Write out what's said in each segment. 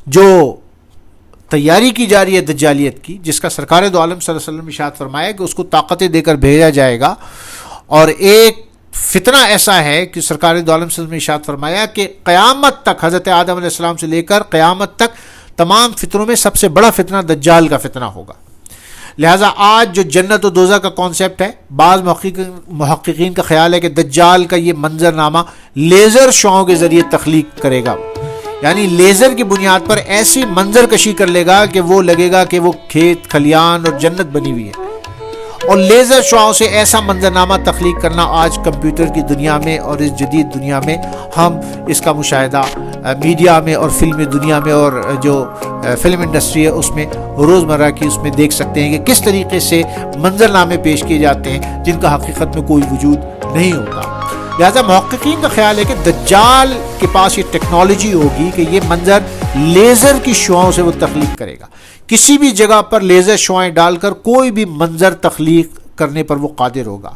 جو تیاری کی جا رہی ہے دجالیت کی، جس کا سرکار دو عالم صلی اللہ علیہ وسلم نے ارشاد فرمایا کہ اس کو طاقتیں دے کر بھیجا جائے گا، اور ایک فتنہ ایسا ہے کہ سرکار دو عالم صلی اللہ علیہ وسلم نے ارشاد فرمایا کہ قیامت تک، حضرت آدم علیہ السلام سے لے کر قیامت تک تمام فتنوں میں سب سے بڑا فتنہ دجال کا فتنہ ہوگا۔ لہٰذا آج جو جنت و دوزخ کا کانسیپٹ ہے، بعض محققین کا خیال ہے کہ دجال کا یہ منظرنامہ لیزر شعاؤں کے ذریعے تخلیق کرے گا، یعنی لیزر کی بنیاد پر ایسی منظر کشی کر لے گا کہ وہ لگے گا کہ وہ کھیت کھلیان اور جنت بنی ہوئی ہے، اور لیزر شعاؤں سے ایسا منظرنامہ تخلیق کرنا آج کمپیوٹر کی دنیا میں اور اس جدید دنیا میں ہم اس کا مشاہدہ میڈیا میں اور فلمی دنیا میں اور جو فلم انڈسٹری ہے اس میں روزمرہ کی اس میں دیکھ سکتے ہیں کہ کس طریقے سے منظرنامے پیش کیے جاتے ہیں جن کا حقیقت میں کوئی وجود نہیں ہوتا۔ لہذا محققین کا خیال ہے کہ دجال کے پاس یہ ٹیکنالوجی ہوگی کہ یہ منظر لیزر کی شعاؤں سے وہ تخلیق کرے گا، کسی بھی جگہ پر لیزر شعائیں ڈال کر کوئی بھی منظر تخلیق کرنے پر وہ قادر ہوگا۔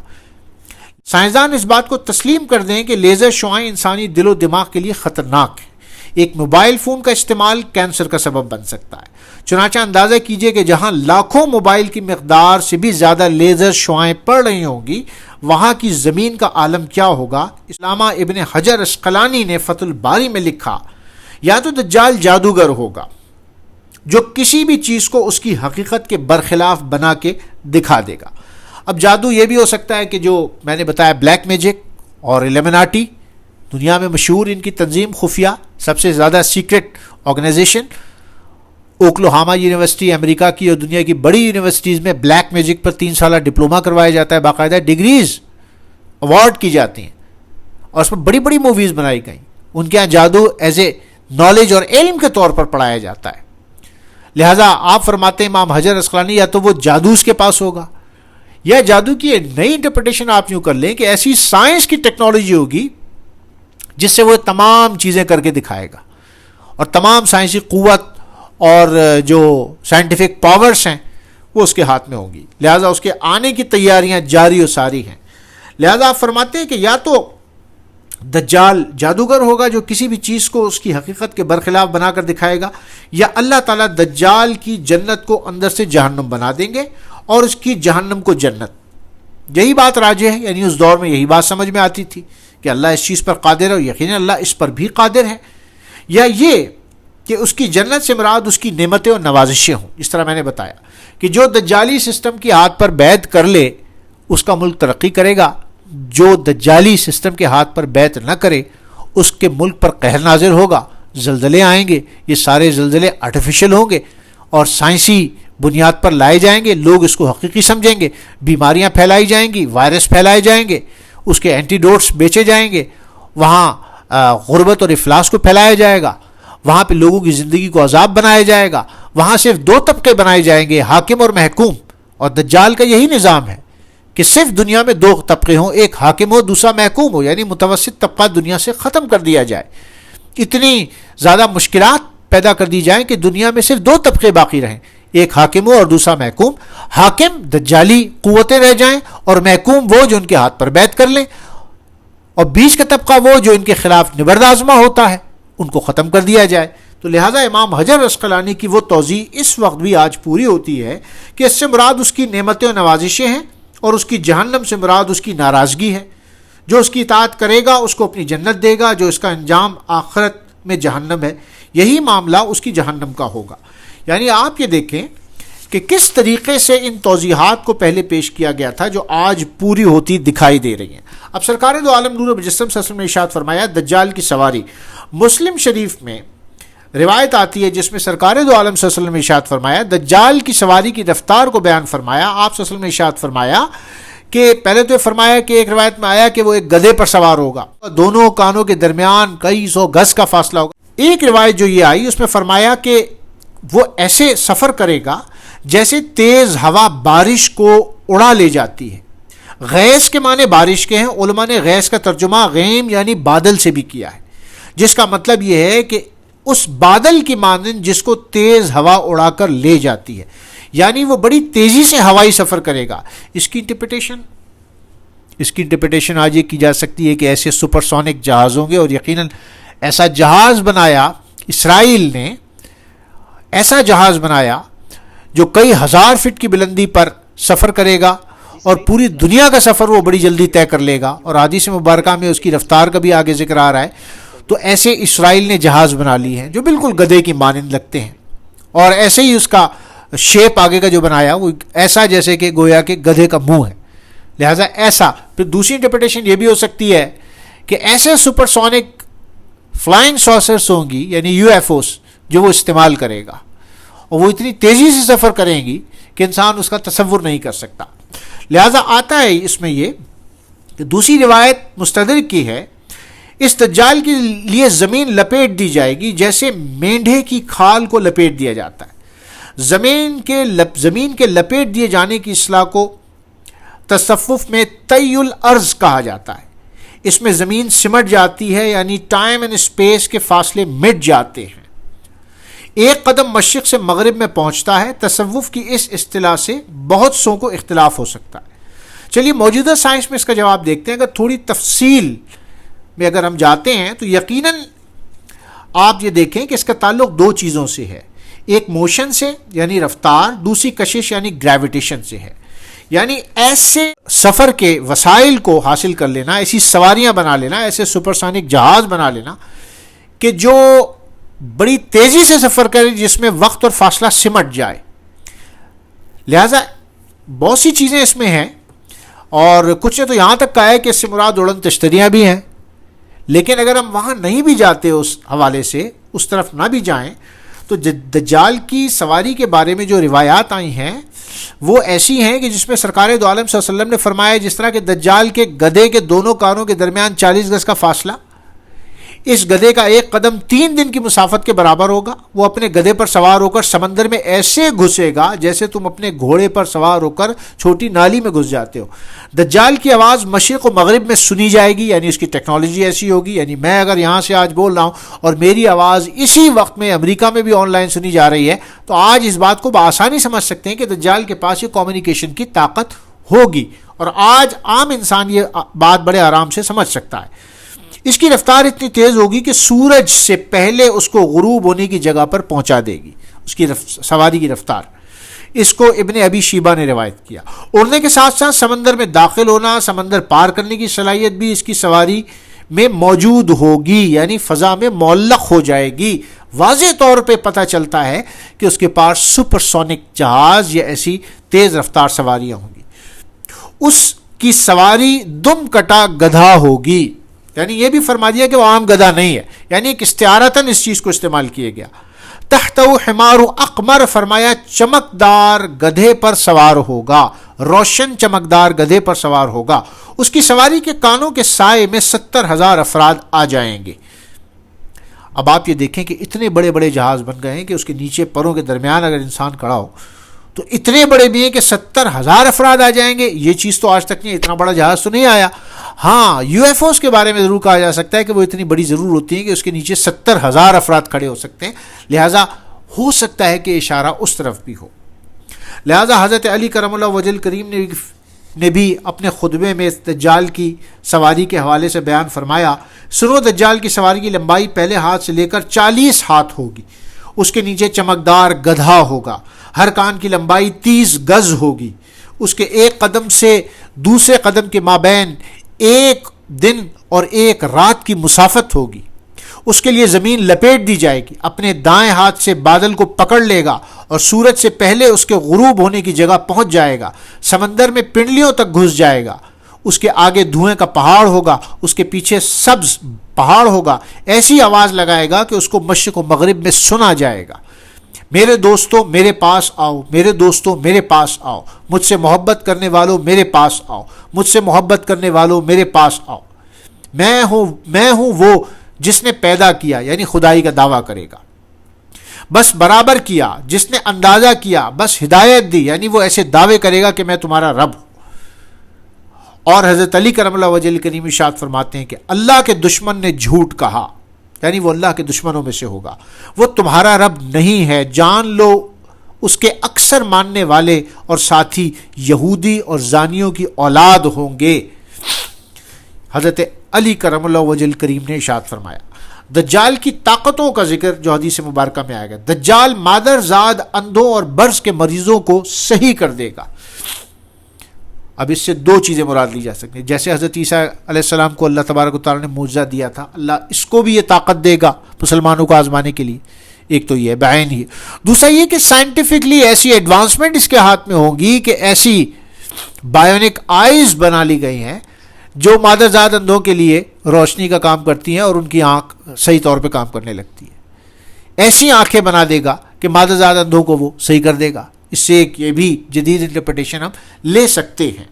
سائنسدان اس بات کو تسلیم کر دیں کہ لیزر شعائیں انسانی دل و دماغ کے لیے خطرناک ہیں۔ ایک موبائل فون کا استعمال کینسر کا سبب بن سکتا ہے، چنانچہ اندازہ کیجئے کہ جہاں لاکھوں موبائل کی مقدار سے بھی زیادہ لیزر شعائیں پڑ رہی ہوں گی، وہاں کی زمین کا عالم کیا ہوگا۔ علامہ ابن حجر عسقلانی نے فتح الباری میں لکھا، یا تو دجال جادوگر ہوگا جو کسی بھی چیز کو اس کی حقیقت کے برخلاف بنا کے دکھا دے گا۔ اب جادو یہ بھی ہو سکتا ہے کہ جو میں نے بتایا بلیک میجک اور ایلیمناٹی، دنیا میں مشہور ان کی تنظیم، خفیہ سب سے زیادہ سیکرٹ آرگنائزیشن، اوکلاہوما یونیورسٹی امریکہ کی اور دنیا کی بڑی یونیورسٹیز میں بلیک میجک پر 3 سالہ ڈپلومہ کروایا جاتا ہے، باقاعدہ ڈگریز ایوارڈ کی جاتی ہیں، اور اس پر بڑی بڑی موویز بنائی گئیں۔ ان کے یہاں جادو ایز اے نالج اور علم کے طور پر پڑھایا جاتا ہے۔ لہٰذا آپ فرماتے ہیں امام حجر عسقلانی یا تو وہ جادو اس کے پاس ہوگا، یا جادو کی ایک نئی انٹرپریٹیشن آپ یوں کر لیں کہ ایسی سائنس کی ٹیکنالوجی ہوگی جس سے وہ تمام چیزیں کر کے دکھائے گا، اور تمام سائنسی قوت اور جو سائنٹیفک پاورز ہیں وہ اس کے ہاتھ میں ہوں گی، لہٰذا اس کے آنے کی تیاریاں جاری و ساری ہیں۔ لہٰذا آپ فرماتے ہیں کہ یا تو دجال جادوگر ہوگا جو کسی بھی چیز کو اس کی حقیقت کے برخلاف بنا کر دکھائے گا، یا اللہ تعالیٰ دجال کی جنت کو اندر سے جہنم بنا دیں گے اور اس کی جہنم کو جنت۔ یہی بات راجح ہے، یعنی اس دور میں یہی بات سمجھ میں آتی تھی کہ اللہ اس چیز پر قادر ہے، اور یقیناً اللہ اس پر بھی قادر ہے، یا یہ کہ اس کی جنت سے مراد اس کی نعمتیں اور نوازشیں ہوں۔ اس طرح میں نے بتایا کہ جو دجالی سسٹم کی ہاتھ پر بیعت کر لے اس کا ملک ترقی کرے گا، جو دجالی سسٹم کے ہاتھ پر بیعت نہ کرے اس کے ملک پر قہر نازل ہوگا، زلزلے آئیں گے، یہ سارے زلزلے آرٹیفیشل ہوں گے اور سائنسی بنیاد پر لائے جائیں گے، لوگ اس کو حقیقی سمجھیں گے، بیماریاں پھیلائی جائیں گی، وائرس پھیلائے جائیں گے، اس کے اینٹی ڈوٹس بیچے جائیں گے، وہاں غربت اور افلاس کو پھیلایا جائے گا، وہاں پہ لوگوں کی زندگی کو عذاب بنایا جائے گا، وہاں صرف 2 طبقے بنائے جائیں گے، حاکم اور محکوم، اور دجال کا یہی نظام ہے کہ صرف دنیا میں 2 طبقے ہوں، ایک حاکم ہو دوسرا محکوم ہو، یعنی متوسط طبقہ دنیا سے ختم کر دیا جائے، اتنی زیادہ مشکلات پیدا کر دی جائیں کہ دنیا میں صرف 2 طبقے باقی رہیں، ایک حاکم ہو اور دوسرا محکوم، حاکم دجالی قوتیں رہ جائیں اور محکوم وہ جو ان کے ہاتھ پر بیعت کر لیں، اور بیچ کا طبقہ وہ جو ان کے خلاف نبرد آزما ہوتا ہے ان کو ختم کر دیا جائے۔ تو لہٰذا امام حجر عسقلانی کی وہ توضیح اس وقت بھی آج پوری ہوتی ہے کہ اس سے مراد اس کی نعمتیں و نوازشیں ہیں، اور اس کی جہنم سے مراد اس کی ناراضگی ہے۔ جو اس کی اطاعت کرے گا اس کو اپنی جنت دے گا، جو اس کا انجام آخرت میں جہنم ہے، یہی معاملہ اس کی جہنم کا ہوگا۔ یعنی آپ یہ دیکھیں کہ کس طریقے سے ان توضیحات کو پہلے پیش کیا گیا تھا جو آج پوری ہوتی دکھائی دے رہی ہیں۔ اب سرکار دو عالم نور مجسم صلی اللہ علیہ وسلم نے ارشاد فرمایا دجال کی سواری۔ مسلم شریف میں روایت آتی ہے جس میں سرکار دو عالم صلی اللہ علیہ وسلم نے ارشاد فرمایا دجال کی سواری کی رفتار کو بیان فرمایا۔ آپ صلی اللہ علیہ وسلم نے ارشاد فرمایا کہ پہلے تو یہ فرمایا کہ ایک روایت میں آیا کہ وہ ایک گدھے پر سوار ہوگا، دونوں کانوں کے درمیان کئی 100 گز کا فاصلہ ہوگا۔ ایک روایت جو یہ آئی اس میں فرمایا کہ وہ ایسے سفر کرے گا جیسے تیز ہوا بارش کو اڑا لے جاتی ہے۔ غیث کے معنی بارش کے ہیں، علماء نے غیث کا ترجمہ غیم یعنی بادل سے بھی کیا ہے، جس کا مطلب یہ ہے کہ اس بادل کی مانند جس کو تیز ہوا اڑا کر لے جاتی ہے، یعنی وہ بڑی تیزی سے ہوائی سفر کرے گا۔ اس کی انٹرپریٹیشن آج یہ کی جا سکتی ہے کہ ایسے سپر سونک جہاز ہوں گے، اور یقیناً ایسا جہاز بنایا اسرائیل نے ایسا جہاز بنایا جو کئی ہزار فٹ کی بلندی پر سفر کرے گا اور پوری دنیا کا سفر وہ بڑی جلدی طے کر لے گا، اور حدیث مبارکہ میں اس کی رفتار کا بھی آگے ذکر آ رہا ہے. تو ایسے اسرائیل نے جہاز بنا لی ہیں جو بالکل گدھے کی مانند لگتے ہیں، اور ایسے ہی اس کا شیپ آگے کا جو بنایا وہ ایسا جیسے کہ گویا کہ گدھے کا منہ ہے. لہٰذا ایسا. پھر دوسری انٹرپریٹیشن یہ بھی ہو سکتی ہے کہ ایسے سپر سونک فلائنگ ساسرس ہوں گی، یعنی یو ایف اوز، جو وہ استعمال کرے گا، اور وہ اتنی تیزی سے سفر کریں گی کہ انسان اس کا تصور نہیں کر سکتا. لہٰذا آتا ہے اس میں یہ کہ دوسری روایت مستدرک کی ہے، اس دجال کے لیے زمین لپیٹ دی جائے گی جیسے مینڈھے کی کھال کو لپیٹ دیا جاتا ہے. زمین کے لپیٹ دیے جانے کی اصطلاح کو تصوف میں طی الارض کہا جاتا ہے. اس میں زمین سمٹ جاتی ہے، یعنی ٹائم اینڈ اسپیس کے فاصلے مٹ جاتے ہیں. ایک قدم مشرق سے مغرب میں پہنچتا ہے. تصوف کی اس اصطلاح سے بہت سو کو اختلاف ہو سکتا ہے. چلیے موجودہ سائنس میں اس کا جواب دیکھتے ہیں. اگر تھوڑی تفصیل میں اگر ہم جاتے ہیں تو یقیناً آپ یہ دیکھیں کہ اس کا تعلق دو چیزوں سے ہے. ایک موشن سے یعنی رفتار، دوسری کشش یعنی گریویٹیشن سے ہے. یعنی ایسے سفر کے وسائل کو حاصل کر لینا، ایسی سواریاں بنا لینا، ایسے سپرسونک جہاز بنا لینا کہ جو بڑی تیزی سے سفر کرے، جس میں وقت اور فاصلہ سمٹ جائے. لہذا بہت سی چیزیں اس میں ہیں، اور کچھ نے تو یہاں تک کہا ہے کہ اس سے مراد اڑن تشتریاں بھی ہیں. لیکن اگر ہم وہاں نہیں بھی جاتے، اس حوالے سے اس طرف نہ بھی جائیں، تو دجال کی سواری کے بارے میں جو روایات آئی ہیں وہ ایسی ہیں کہ جس میں سرکار دو عالم صلی اللہ علیہ وسلم نے فرمایا جس طرح کہ دجال کے گدھے کے دونوں کانوں کے درمیان 40 گز کا فاصلہ، اس گدھے کا ایک قدم 3 دن کی مسافت کے برابر ہوگا. وہ اپنے گدھے پر سوار ہو کر سمندر میں ایسے گھسے گا جیسے تم اپنے گھوڑے پر سوار ہو کر چھوٹی نالی میں گھس جاتے ہو. دجال کی آواز مشرق و مغرب میں سنی جائے گی، یعنی اس کی ٹیکنالوجی ایسی ہوگی، یعنی میں اگر یہاں سے آج بول رہا ہوں اور میری آواز اسی وقت میں امریکہ میں بھی آن لائن سنی جا رہی ہے، تو آج اس بات کو بآسانی سمجھ سکتے ہیں کہ دجال کے پاس یہ کمیونیکیشن کی طاقت ہوگی، اور آج عام انسان یہ بات بڑے آرام سے سمجھ سکتا ہے. اس کی رفتار اتنی تیز ہوگی کہ سورج سے پہلے اس کو غروب ہونے کی جگہ پر پہنچا دے گی. اس کی سواری کی رفتار، اس کو ابن ابی شیبہ نے روایت کیا. اڑنے کے ساتھ ساتھ سمندر میں داخل ہونا، سمندر پار کرنے کی صلاحیت بھی اس کی سواری میں موجود ہوگی، یعنی فضا میں معلق ہو جائے گی. واضح طور پہ پتہ چلتا ہے کہ اس کے پاس سپر سونک جہاز یا ایسی تیز رفتار سواریاں ہوں گی. اس کی سواری دم کٹا گدھا ہوگی، یعنی یہ بھی فرما دیا کہ وہ عام گدھا نہیں ہے، یعنی ایک استعارتاً اس چیز کو استعمال کیا گیا. تحتہ حمار اقمر، فرمایا چمکدار گدھے پر سوار ہوگا، روشن چمکدار گدھے پر سوار ہوگا. اس کی سواری کے کانوں کے سائے میں 70,000 افراد آ جائیں گے. اب آپ یہ دیکھیں کہ اتنے بڑے بڑے جہاز بن گئے ہیں کہ اس کے نیچے پروں کے درمیان اگر انسان کھڑا ہو تو اتنے بڑے بھی ہیں کہ 70,000 افراد آ جائیں گے. یہ چیز تو آج تک نہیں، اتنا بڑا جہاز تو نہیں آیا. ہاں یو ایف اوز کے بارے میں ضرور کہا جا سکتا ہے کہ وہ اتنی بڑی ضرور ہوتی ہیں کہ اس کے نیچے 70,000 افراد کھڑے ہو سکتے ہیں. لہٰذا ہو سکتا ہے کہ اشارہ اس طرف بھی ہو. لہٰذا حضرت علی کرم اللہ وجہ کریم نے بھی اپنے خطبے میں دجال کی سواری کے حوالے سے بیان فرمایا، سنو دجال کی سواری کی لمبائی پہلے ہاتھ سے لے کر 40 ہاتھ ہوگی. اس کے نیچے چمکدار گدھا ہوگا، ہر کان کی لمبائی 30 گز ہوگی. اس کے ایک قدم سے دوسرے قدم کے مابین 1 دن اور 1 رات کی مسافت ہوگی. اس کے لیے زمین لپیٹ دی جائے گی. اپنے دائیں ہاتھ سے بادل کو پکڑ لے گا اور سورج سے پہلے اس کے غروب ہونے کی جگہ پہنچ جائے گا. سمندر میں پنڈلیوں تک گھس جائے گا. اس کے آگے دھوئیں کا پہاڑ ہوگا، اس کے پیچھے سبز پہاڑ ہوگا. ایسی آواز لگائے گا کہ اس کو مشرق و مغرب میں سنا جائے گا، میرے دوستو میرے پاس آؤ، میرے دوستو میرے پاس آؤ، مجھ سے محبت کرنے والوں میرے پاس آؤ، مجھ سے محبت کرنے والوں میرے پاس آؤ. میں ہوں وہ جس نے پیدا کیا، یعنی خدائی کا دعویٰ کرے گا. بس برابر کیا، جس نے اندازہ کیا، بس ہدایت دی، یعنی وہ ایسے دعوے کرے گا کہ میں تمہارا رب ہوں. اور حضرت علی کرم اللہ وجہ کریم ارشاد فرماتے ہیں کہ اللہ کے دشمن نے جھوٹ کہا، یعنی وہ اللہ کے دشمنوں میں سے ہوگا، وہ تمہارا رب نہیں ہے، جان لو. اس کے اکثر ماننے والے اور ساتھی یہودی اور زانیوں کی اولاد ہوں گے. حضرت علی کرم اللہ وجہ کریم نے ارشاد فرمایا. دجال کی طاقتوں کا ذکر جو حدیث مبارکہ میں آئے گا. دجال مادر زاد اندھوں اور برس کے مریضوں کو صحیح کر دے گا. اب اس سے دو چیزیں مراد لی جا سکتی ہیں. جیسے حضرت عیسیٰ علیہ السلام کو اللہ تبارک و تعالیٰ نے معجزہ دیا تھا, اللہ اس کو بھی یہ طاقت دے گا مسلمانوں کو آزمانے کے لیے. ایک تو یہ بعین ہی. دوسرا یہ کہ سائنٹیفکلی ایسی ایڈوانسمنٹ اس کے ہاتھ میں ہوگی کہ ایسی بایونک آئیز بنا لی گئی ہیں جو مادر زاد اندھوں کے لیے روشنی کا کام کرتی ہیں اور ان کی آنکھ صحیح طور پہ کام کرنے لگتی ہے. ایسی آنکھیں بنا دے گا کہ مادر زاد اندھوں کو وہ صحیح کر دے گا. اس سے ایک یہ بھی جدید انٹرپریٹیشن ہم لے سکتے ہیں.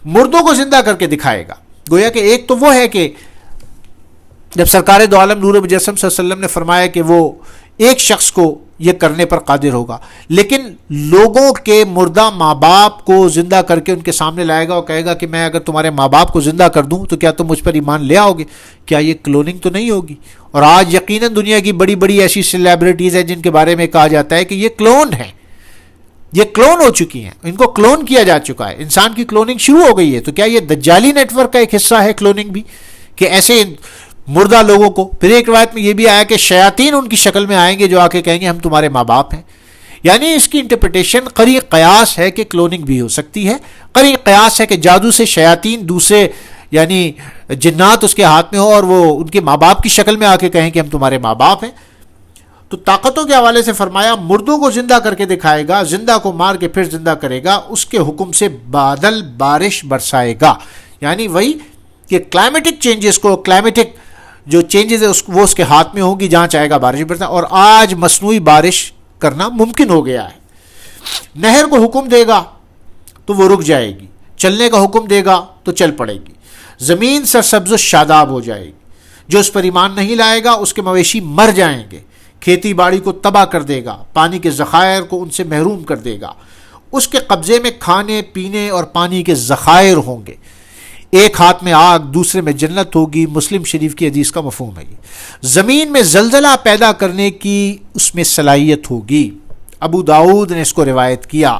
مردوں کو زندہ کر کے دکھائے گا. گویا کہ ایک تو وہ ہے کہ جب سرکار دو عالم نور مجسم صلی اللہ علیہ وسلم نے فرمایا کہ وہ ایک شخص کو یہ کرنے پر قادر ہوگا, لیکن لوگوں کے مردہ ماں باپ کو زندہ کر کے ان کے سامنے لائے گا اور کہے گا کہ میں اگر تمہارے ماں باپ کو زندہ کر دوں تو کیا تم مجھ پر ایمان لے آؤ گے؟ کیا یہ کلوننگ تو نہیں ہوگی؟ اور آج یقیناً دنیا کی بڑی بڑی ایسی سیلیبریٹیز ہیں جن کے بارے میں کہا جاتا ہے کہ یہ کلون ہیں, یہ کلون ہو چکی ہیں, ان کو کلون کیا جا چکا ہے, انسان کی کلوننگ شروع ہو گئی ہے. تو کیا یہ دجالی نیٹ ورک کا ایک حصہ ہے کلوننگ بھی, کہ ایسے مردہ لوگوں کو؟ پھر ایک روایت میں یہ بھی آیا کہ شیاطین ان کی شکل میں آئیں گے جو آ کے کہیں گے ہم تمہارے ماں باپ ہیں. یعنی اس کی انٹرپریٹیشن قریب قیاس ہے کہ کلوننگ بھی ہو سکتی ہے, قریب قیاس ہے کہ جادو سے شیاطین دوسرے یعنی جنات اس کے ہاتھ میں ہو اور وہ ان کے ماں باپ کی شکل میں آ کے کہیں کہ ہم تمہارے ماں باپ ہیں. تو طاقتوں کے حوالے سے فرمایا مردوں کو زندہ کر کے دکھائے گا, زندہ کو مار کے پھر زندہ کرے گا, اس کے حکم سے بادل بارش برسائے گا. یعنی وہی کہ کلائمیٹک چینجز کو, کلائمیٹک جو چینجز ہے وہ اس کے ہاتھ میں ہوگی, جہاں چاہے گا بارش برسائے. اور آج مصنوعی بارش کرنا ممکن ہو گیا ہے. نہر کو حکم دے گا تو وہ رک جائے گی, چلنے کا حکم دے گا تو چل پڑے گی. زمین سرسبز و شاداب ہو جائے گی. جو اس پر ایمان نہیں لائے گا اس کے مویشی مر جائیں گے. کھیتی باڑی کو تباہ کر دے گا, پانی کے ذخائر کو ان سے محروم کر دے گا. اس کے قبضے میں کھانے پینے اور پانی کے ذخائر ہوں گے. ایک ہاتھ میں آگ, دوسرے میں جنت ہوگی. مسلم شریف کی حدیث کا مفہوم ہے یہ. زمین میں زلزلہ پیدا کرنے کی اس میں صلاحیت ہوگی. ابو داؤد نے اس کو روایت کیا.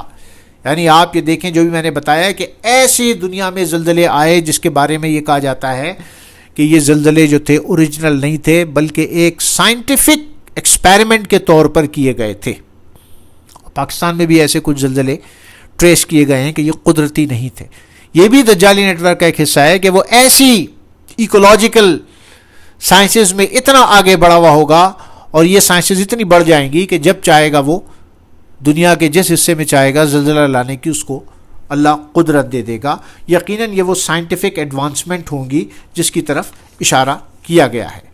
یعنی آپ یہ دیکھیں جو بھی میں نے بتایا کہ ایسی دنیا میں زلزلے آئے جس کے بارے میں یہ کہا جاتا ہے کہ یہ زلزلے جو تھے اوریجنل نہیں تھے بلکہ ایک سائنٹیفک ایکسپیریمنٹ کے طور پر کیے گئے تھے. پاکستان میں بھی ایسے کچھ زلزلے ٹریس کیے گئے ہیں کہ یہ قدرتی نہیں تھے. یہ بھی دجالی نیٹ ورک کا ایک حصہ ہے کہ وہ ایسی ایکولوجیکل سائنسز میں اتنا آگے بڑھا ہوا ہوگا اور یہ سائنسز اتنی بڑھ جائیں گی کہ جب چاہے گا وہ دنیا کے جس حصے میں چاہے گا زلزلہ لانے کی اس کو اللہ قدرت دے دے گا. یقیناً یہ وہ سائنٹیفک ایڈوانسمنٹ ہوں گی جس کی طرف اشارہ کیا گیا ہے.